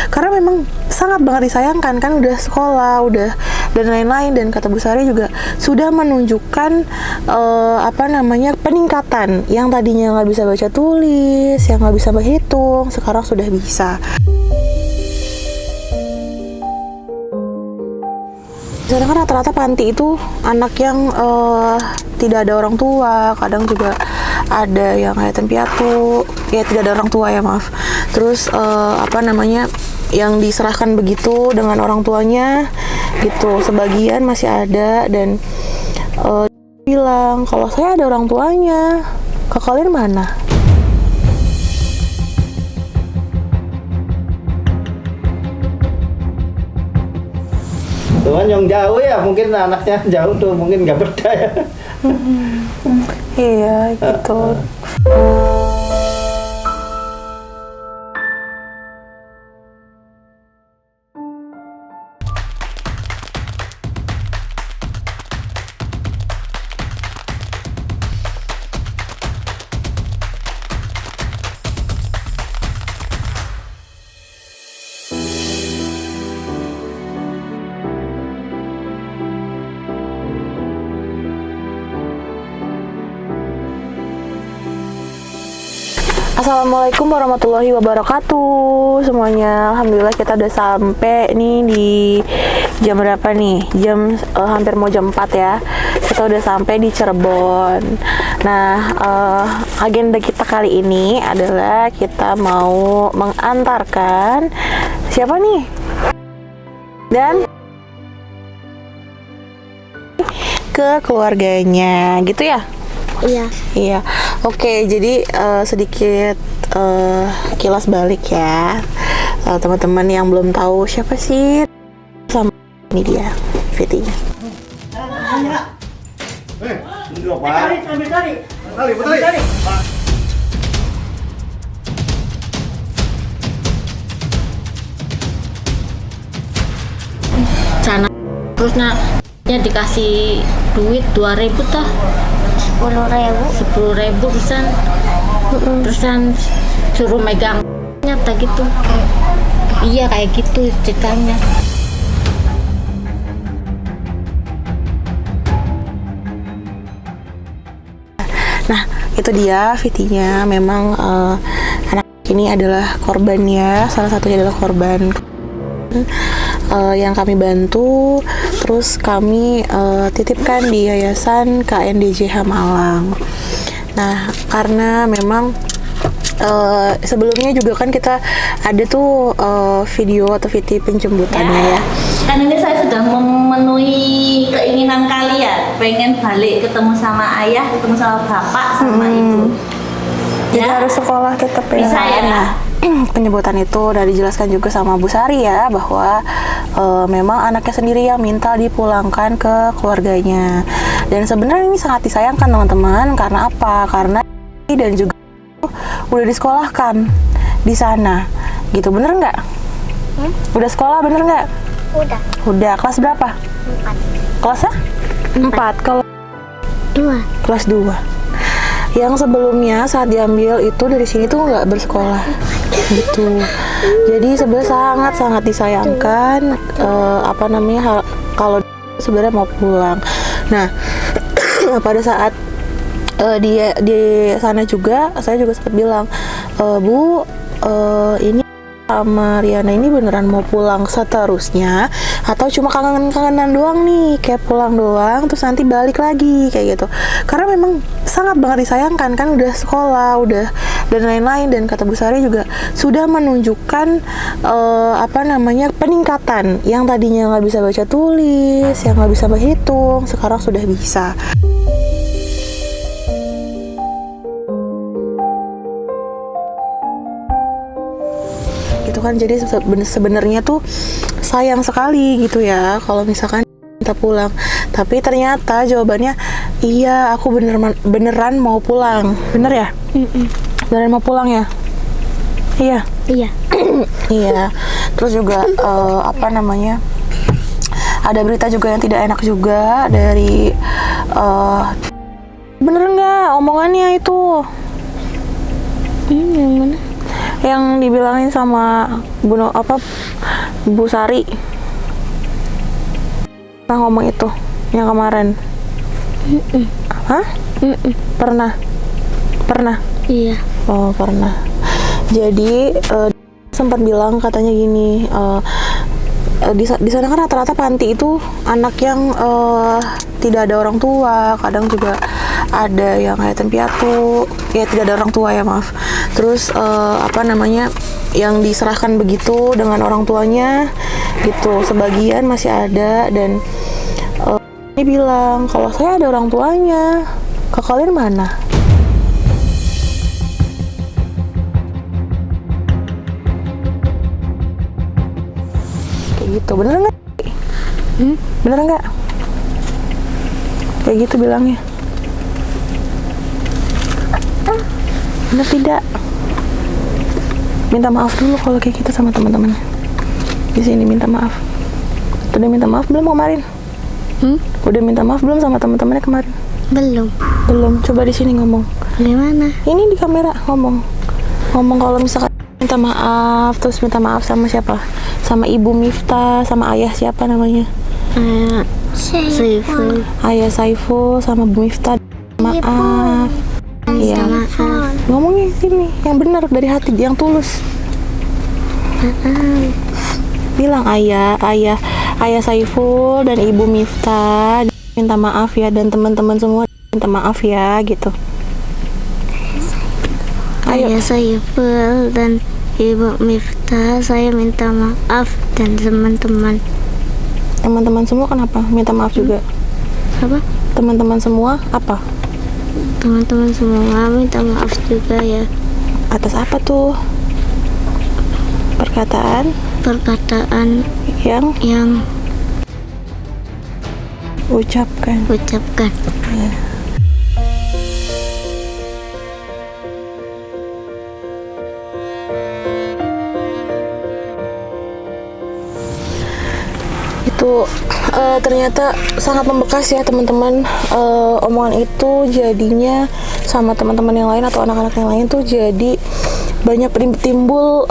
karena memang sangat banget disayangkan kan, udah sekolah, udah dan lain-lain, dan kata Bu Sari juga sudah menunjukkan peningkatan, yang tadinya nggak bisa baca tulis, yang nggak bisa berhitung, sekarang sudah bisa. Sekarang kan rata-rata panti itu anak yang tidak ada orang tua, kadang juga ada yang yatim piatu, ya tidak ada orang tua ya maaf. Terus yang diserahkan begitu dengan orang tuanya gitu, sebagian masih ada, dan bilang kalau saya ada orang tuanya, ke kalian mana? Cuman yang jauh ya, mungkin anaknya jauh tuh, mungkin nggak berdaya. Iya gitu. Assalamualaikum warahmatullahi wabarakatuh semuanya. Alhamdulillah kita udah sampai nih di jam berapa nih? Hampir mau jam 4 ya. Kita udah sampai di Cirebon. Nah, agenda kita kali ini adalah kita mau mengantarkan siapa nih? Dan ke keluarganya, gitu ya? Iya. Oke, jadi sedikit kilas balik ya, teman-teman yang belum tahu siapa sih, sama ini dia Fiti. Sana terusnya dikasih duit 2.000 tah, 10.000 pesan, terusan suruh megang nyata gitu. Iya kayak gitu ceritanya. Nah, itu dia Fitinya. Memang anak ini adalah korban ya, salah satunya adalah korban yang kami bantu, terus kami titipkan di Yayasan KNDJH Malang. Nah, karena memang sebelumnya juga kan kita ada tuh video atau Fiti penjemputannya ya. Kan ini saya sudah memenuhi keinginan kalian, pengen balik ketemu sama ayah, ketemu sama bapak, sama ibu. Jadi harus sekolah tetap ya. Bisa ya. Nah, penyebutan itu udah dijelaskan juga sama Bu Sari ya, bahwa memang anaknya sendiri yang minta dipulangkan ke keluarganya. Dan sebenarnya ini sangat disayangkan teman-teman. Karena apa? Karena dan juga udah disekolahkan di sana, gitu. Bener nggak? Udah sekolah bener nggak? Udah. Kelas berapa? 4. Kelasnya? 4. Kalau 2. Kelas 2. Yang sebelumnya saat diambil itu dari sini tuh nggak bersekolah gitu. Jadi sebenarnya sangat disayangkan kalau sebenarnya mau pulang. Nah, pada saat dia di sana juga, saya juga sempat bilang, Bu, ini sama Riana ini beneran mau pulang seterusnya atau cuma kangen-kangenan doang nih, kayak pulang doang terus nanti balik lagi kayak gitu. Karena memang sangat banget disayangkan kan, udah sekolah, udah dan lain-lain, dan kata Bu Sari juga sudah menunjukkan peningkatan, yang tadinya nggak bisa baca tulis, yang nggak bisa berhitung, sekarang sudah bisa. Gitu kan. Jadi sebenarnya tuh sayang sekali gitu ya kalau misalkan kita pulang, tapi ternyata jawabannya iya, aku beneran mau pulang. Bener ya? Beneran mau pulang ya? Iya. Iya. Terus juga ada berita juga yang tidak enak juga dari bener nggak omongannya itu? Yang mana? Yang dibilangin sama Bu Sari. Pernah ngomong itu yang kemarin. Hah? Pernah? Iya. Oh, pernah. Jadi sempat bilang katanya gini, di sana kan rata-rata panti itu anak yang tidak ada orang tua, kadang juga ada yang yatim piatu, ya tidak ada orang tua ya, maaf. Terus yang diserahkan begitu dengan orang tuanya gitu, sebagian masih ada. Dan ini bilang kalau saya ada orang tuanya, ke kalian mana? Kayak gitu, bener nggak? Bener nggak? Kayak gitu bilangnya. Bener tidak? Minta maaf dulu kalau kayak gitu sama teman-teman. Di sini minta maaf. Udah minta maaf belum kemarin? Udah minta maaf belum sama teman-temannya kemarin? Belum. Coba di sini ngomong. Di mana? Ini di kamera ngomong kalau misalkan minta maaf, terus minta maaf sama siapa? Sama Ibu Miftah, sama ayah siapa namanya? Saiful. Ayah Saiful sama Bu Miftah. Maaf. Iya. Ngomongnya sini yang benar dari hati, yang tulus. Bilang ayah Saiful dan Ibu Miftah minta maaf ya, dan teman-teman semua minta maaf ya gitu. Ayo. Ayah Saiful dan Ibu Miftah, saya minta maaf, dan teman-teman. Teman-teman semua kenapa? Minta maaf juga. Apa? Teman-teman semua apa? Teman-teman semua minta maaf juga ya. Atas apa tuh? Perkataan yang ucapkan. Ya. Itu ternyata sangat membekas ya teman-teman. Omongan itu jadinya sama teman-teman yang lain atau anak-anak yang lain tuh jadi banyak timbul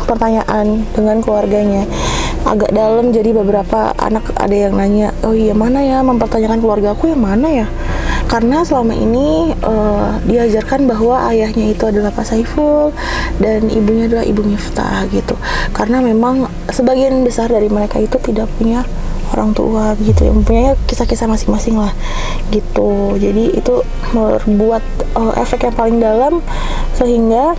pertanyaan dengan keluarganya agak dalam. Jadi beberapa anak ada yang nanya, oh iya mana ya, mempertanyakan keluarga aku yang mana ya, karena selama ini diajarkan bahwa ayahnya itu adalah Pak Saiful dan ibunya adalah Ibu Miftah gitu, karena memang sebagian besar dari mereka itu tidak punya orang tua gitu, yang mempunyai kisah-kisah masing-masing lah gitu. Jadi itu membuat efek yang paling dalam, sehingga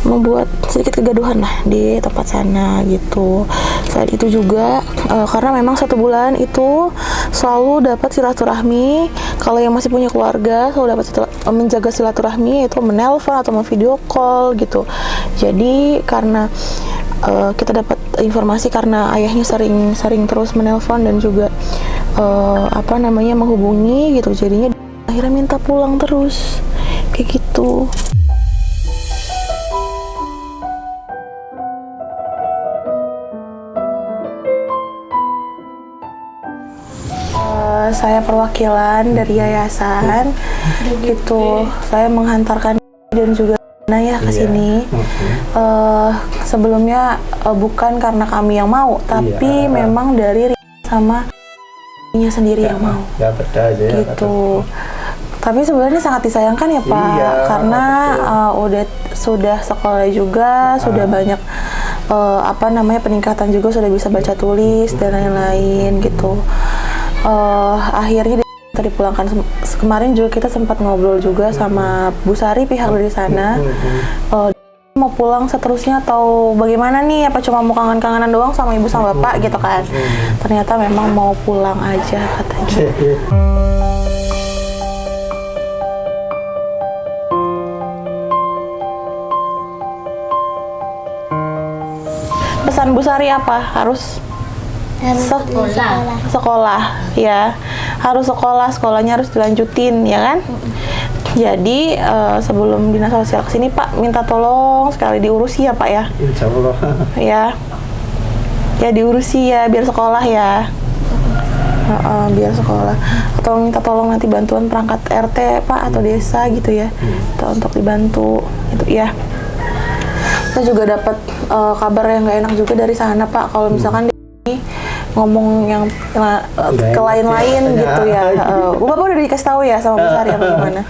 membuat sedikit kegaduhan lah di tempat sana gitu. Saat itu juga karena memang 1 bulan itu selalu dapat silaturahmi. Kalau yang masih punya keluarga selalu dapat menjaga silaturahmi, yaitu menelpon atau video call gitu. Jadi karena kita dapat informasi karena ayahnya sering terus menelpon dan juga menghubungi gitu, jadinya akhirnya minta pulang terus kayak gitu. Saya perwakilan dari yayasan gitu. Saya menghantarkan dan juga ya ke sini. Sebelumnya bukan karena kami yang mau, tapi memang dari sama nya sendiri yang mau. Gitu. Tapi sebenarnya sangat disayangkan ya Pak, karena sudah sekolah juga, sudah banyak peningkatan juga, sudah bisa baca tulis dan lain-lain gitu. Akhirnya dipulangkan. Kemarin juga kita sempat ngobrol juga sama Bu Sari, pihak dari sana, mau pulang seterusnya atau bagaimana nih, apa cuma mau kangen-kangenan doang sama ibu sama bapak gitu kan. Ternyata memang mau pulang aja katanya. Pesan Bu Sari apa? Harus sekolah ya, harus sekolahnya harus dilanjutin ya kan. Jadi sebelum dinas sosial kesini Pak, minta tolong sekali diurusi ya Pak ya. Insya Allah. Ya diurusi ya biar sekolah ya. biar sekolah, atau minta tolong nanti bantuan perangkat RT Pak atau desa gitu ya, untuk dibantu itu ya. Kita juga dapat kabar yang nggak enak juga dari sana Pak, kalau misalkan ngomong yang ke lain-lain gitu ya. Bapak udah dikasih tahu ya sama Bu Sari apa gimana?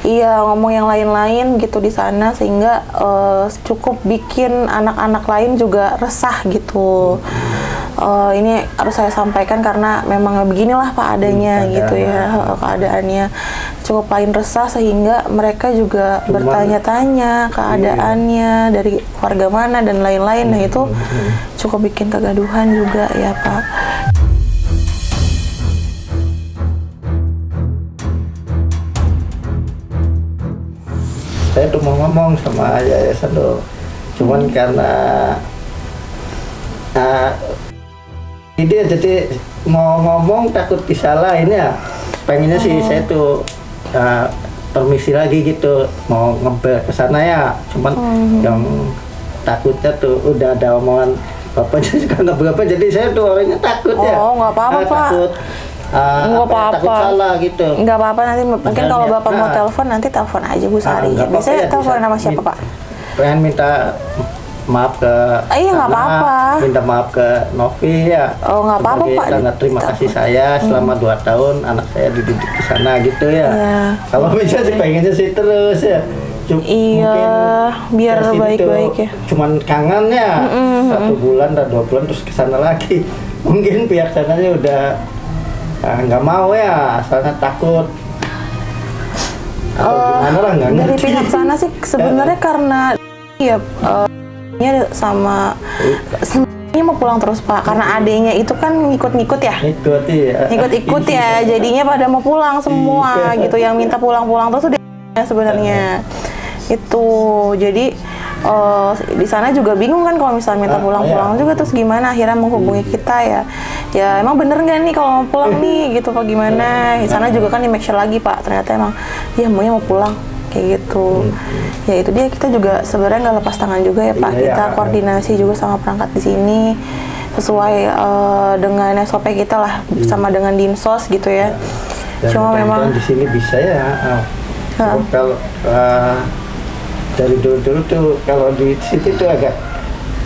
Iya, ngomong yang lain-lain gitu di sana, sehingga cukup bikin anak-anak lain juga resah gitu. Ini harus saya sampaikan karena memang beginilah Pak adanya gitu ya, keadaannya cukup lain resah, sehingga mereka juga bertanya-tanya keadaannya dari keluarga mana dan lain-lain. Nah itu cukup bikin kegaduhan juga ya Pak. Saya tuh mau ngomong sama yayasan tuh, cuman karena dia jadi mau ngomong takut disalahin ya. Pengennya sih saya tuh permisi lagi gitu, mau ngebel ke sana ya. Cuman yang takutnya tuh udah ada omongan bapaknya juga nggak berapa, jadi saya tuh orangnya takut ya. Oh, nggak apa-apa Pak. Takut. Nggak apa-apa. Takut salah gitu. Nggak apa-apa, nanti mungkin kalau Bapak mau telepon nanti telepon aja Bu Sari. Nggak apa-apa Biasanya ya, telepon bisa. nama siapa Pak? Pengen minta maaf ke Iya, nggak anak, apa-apa. minta maaf ke Novi ya. Oh, nggak apa-apa, Sebagai Pak. tanda terima kasih saya selama 2 tahun anak saya dididik di sana gitu ya. Iya. Kalau bisa sih pengennya sih terus ya. Iya, biar ke sini baik-baik tuh ya. Cuman kangen ya, 1 bulan dan 2 bulan terus kesana lagi. Mungkin pihak sananya udah nggak mau ya, soalnya takut. Atau gimana lah, nggak Dari ngerti. pihak sana sih sebenarnya karena ya sama sebenarnya mau pulang terus Pak, karena adiknya itu kan ngikut-ngikut ya. Ikut-ikut ya, jadinya pada mau pulang semua Iya. gitu, yang minta pulang-pulang terus udah sebenarnya itu. Jadi di sana juga bingung kan kalau misalnya minta pulang-pulang juga, terus gimana akhirnya menghubungi kita ya emang bener nggak nih kalau mau pulang nih gitu Pak, gimana. Di sana juga kan di make sure lagi Pak, ternyata emang ya maunya mau pulang kayak gitu. Ya itu dia, kita juga sebenarnya nggak lepas tangan juga ya Pak, kita koordinasi juga sama perangkat di sini sesuai dengan SOP kita lah, bersama dengan Dinsos gitu ya. Cuma memang di sini bisa ya. Kalau dari dulu tuh kalau di situ tuh agak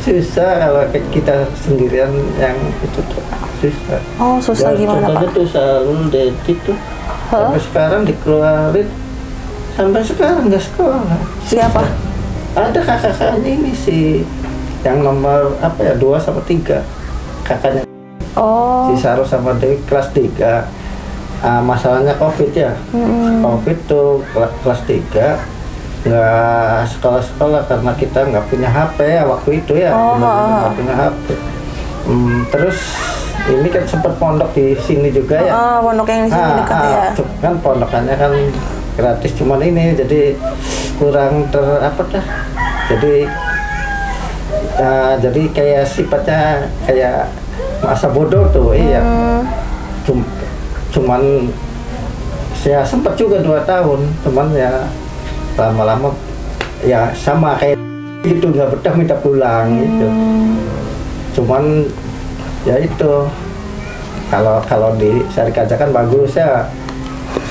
susah, kalau kita sendirian yang itu tuh susah. Oh, susah gimana contohnya Pak? tuh Sarul Dedi tuh sampai sekarang dikeluarin, sampai sekarang nggak sekolah. Siapa? Ada kakaknya ini sih, yang nomor 2 sama 3 kakaknya. Oh, Si Sarul sama Dewi kelas 3. Masalahnya COVID ya. COVID tuh kelas 3 nggak sekolah-sekolah karena kita nggak punya HP ya waktu itu ya. Nggak punya HP. Terus ini kan sempat pondok di sini juga ya. pondok yang di sini dekat ya. Kan pondokannya kan gratis, cuman ini jadi kurang jadi kayak sifatnya kayak masa bodoh tuh. Iya. Cuman saya sempat juga 2 tahun, cuman ya lama-lama ya sama kayak gitu, nggak betah minta pulang gitu. Cuman ya itu kalau di Sari Kaca kan bagus ya,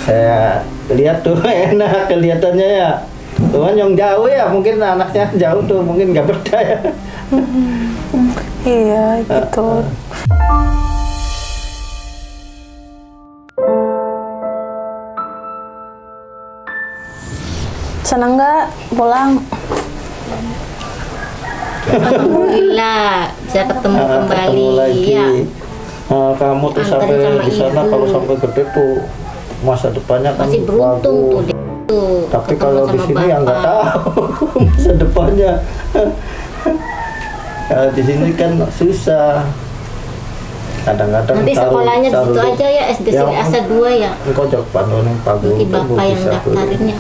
saya lihat tuh enak kelihatannya ya. Cuman yang jauh ya, mungkin anaknya jauh tuh mungkin nggak betah ya. Iya gitu. Senang nggak pulang? Alhamdulillah bisa ketemu kembali Ketemu lagi. ya. Kamu tuh sampai Diantarin sama di sana ibu. kalau sampai gede tuh masa depannya kan Masih beruntung tuh bagus. dia tuh. Tapi ketemu kalau di sama sini ya nggak bapak. tahu masa depannya. Kalau di sini kan susah. Kadang-kadang Nanti sekolahnya di situ aja ya, SD Sri Asa 2 ya. Engkau jauh pandang pagu. Nanti bapak yang daftarinnya.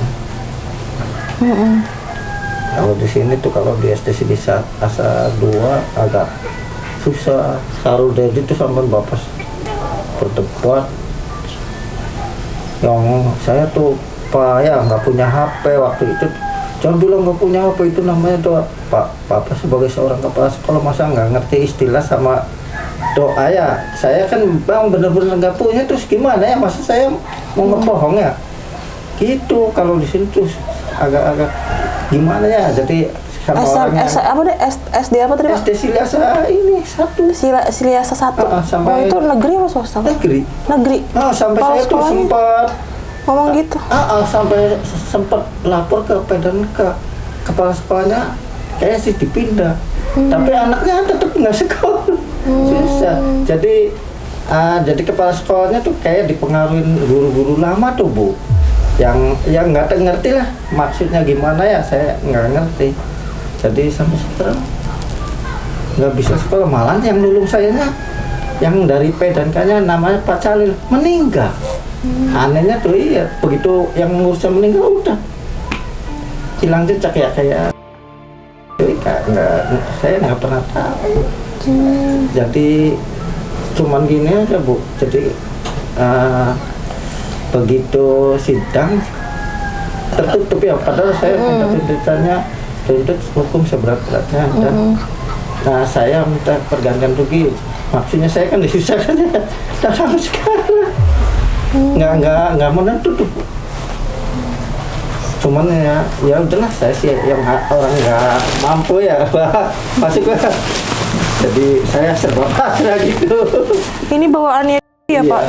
Kalau di sini tuh kalau di SD Sri Asa 2 agak susah. Sarul Dedi tuh sama bapak berdebat. Yang saya tuh Pak ya nggak punya HP waktu itu. Jangan bilang nggak punya HP, itu namanya tuh Pak. Papa sebagai seorang kepala sekolah masa nggak ngerti istilah sama doa ya, saya kan bang bener-bener nggak punya, terus gimana ya, masa saya mau ngebohong ya gitu. Kalau di sini tuh agak-agak gimana ya, jadi sama orang yang apa deh, SD apa tadi Pak? SD Siliasa ini satu. Siliasa 1. Sampai itu negeri apa swasta? negeri. Negeri. Sampai Kepala saya tuh sekolahnya sempat ngomong gitu. sampai sempat lapor ke kepala sekolahnya, kayak sih dipindah. Tapi anaknya tetap nggak sekolah. Susah. Jadi kepala sekolahnya tuh kayak dipengaruhin guru-guru lama tuh Bu, yang nggak ngerti lah maksudnya gimana ya, saya nggak ngerti. Jadi sampai sekarang nggak bisa sekolah, malah yang nulung sayanya yang dari P dan K-nya namanya Pak Calil meninggal. Anehnya tuh iya, begitu yang ngurusnya meninggal udah hilang jejak ya, kayak saya nggak pernah tahu. Jadi cuman gini aja Bu, jadi begitu sidang tertutup ya, padahal saya minta tuntutannya tuntut hukum seberat-beratnya, dan saya minta pergantian rugi. Maksudnya saya kan disusahkan ya, dan sampai sekarang nggak menentu tuh. Cuman ya udahlah, saya sih yang orang nggak mampu ya masuk lah. Jadi saya serba pasrah gitu. Ini bawaannya ya Pak?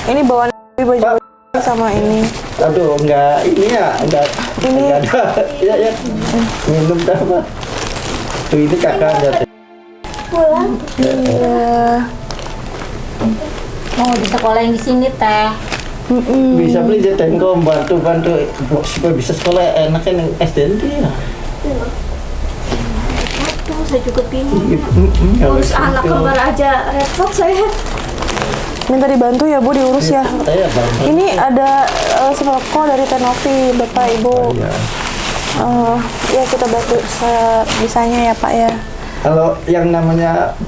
Ini bawaannya baju sama ini. Aduh, enggak ini ya, enggak ada. Ya. Minum apa? Tuh ini kakaknya. Pulang. Iya. Oh, di sekolah yang di sini teh. Bisa beli jatengkom, bantu supaya bisa sekolah enak kan SD ya. Aduh, saya juga bingung. Harus Urus anak kembar aja repot saya. Minta dibantu ya Bu, diurus ya. Saya bantu. Ini ada sembako dari Tenovi, Bapak Ibu. Iya. Ya kita bantu sebisanya ya Pak ya. Kalau yang namanya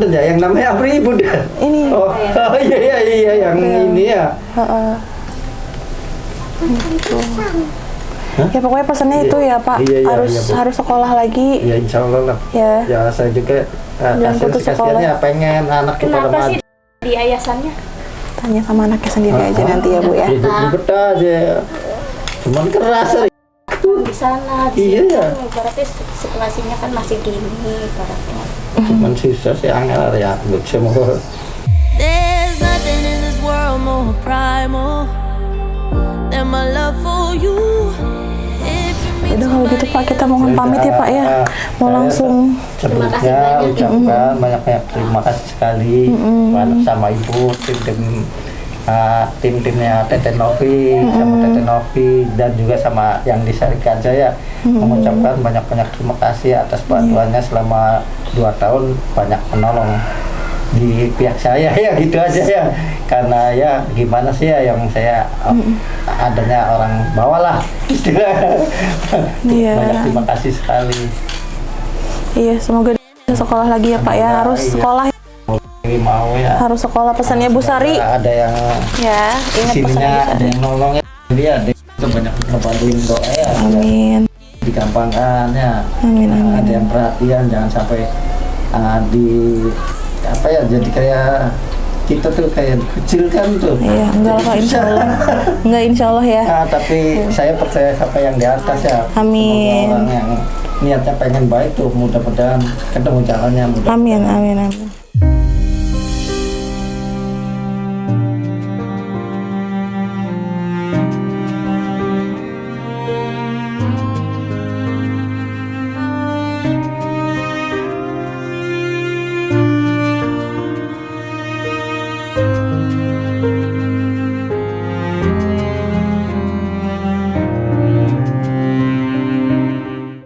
yang namanya Apri Ibu dah. Ini. Oh iya yang ini ya. Gitu. Ya pokoknya pesannya itu ya Pak, Iya, harus sekolah lagi. Ya insya Allah lah. Ya. Ya saya juga Jangan putus sekolah. kasihannya pengen anak kita Kenapa remaja. sih di yayasannya? Tanya sama anaknya sendiri aja nanti ya Bu ya. Ribet aja. Cuman keras. Di sana, di Iya, sini ya. kan ibaratnya situasinya kan masih gini ibaratnya. Cuman susah sih angel ya. Semua. There's nothing in this world more primal than my love for you. If you meet Udah kalau gitu Pak, kita mohon pamit ya Pak ya. Mau langsung. Sebelumnya ucapkan banyak-banyak terima kasih sekali sama Ibu, tim-timnya Tete Novi, sama Tete Novi, dan juga sama yang di Syarikat Jaya, mengucapkan banyak-banyak terima kasih atas bantuannya selama 2 tahun, banyak menolong di pihak saya ya, gitu aja ya. Karena ya gimana sih ya, yang saya adanya orang bawah lah istilah. Iya. Banyak terima kasih sekali. Iya, semoga bisa sekolah lagi ya Pak ya. Harus Iya. sekolah. Mau ya. Harus sekolah, pesannya Bu Sari. Ada yang Ya, ingat pesan sininya, Bu ada Sari. yang nolong ya. Jadi ada yang banyak ngebantuin doa ya. Amin. Digampangkan ya. Amin, amin. Ada yang perhatian, jangan sampai apa ya, jadi kayak kita tuh kayak dikucilkan tuh. Iya, enggak lah Pak, insya Allah. Enggak, insya Allah ya. Tapi saya percaya siapa yang di atas ya. Amin. Semoga orang yang niatnya pengen baik tuh, mudah-mudahan ketemu jalannya. Amin, amin, amin.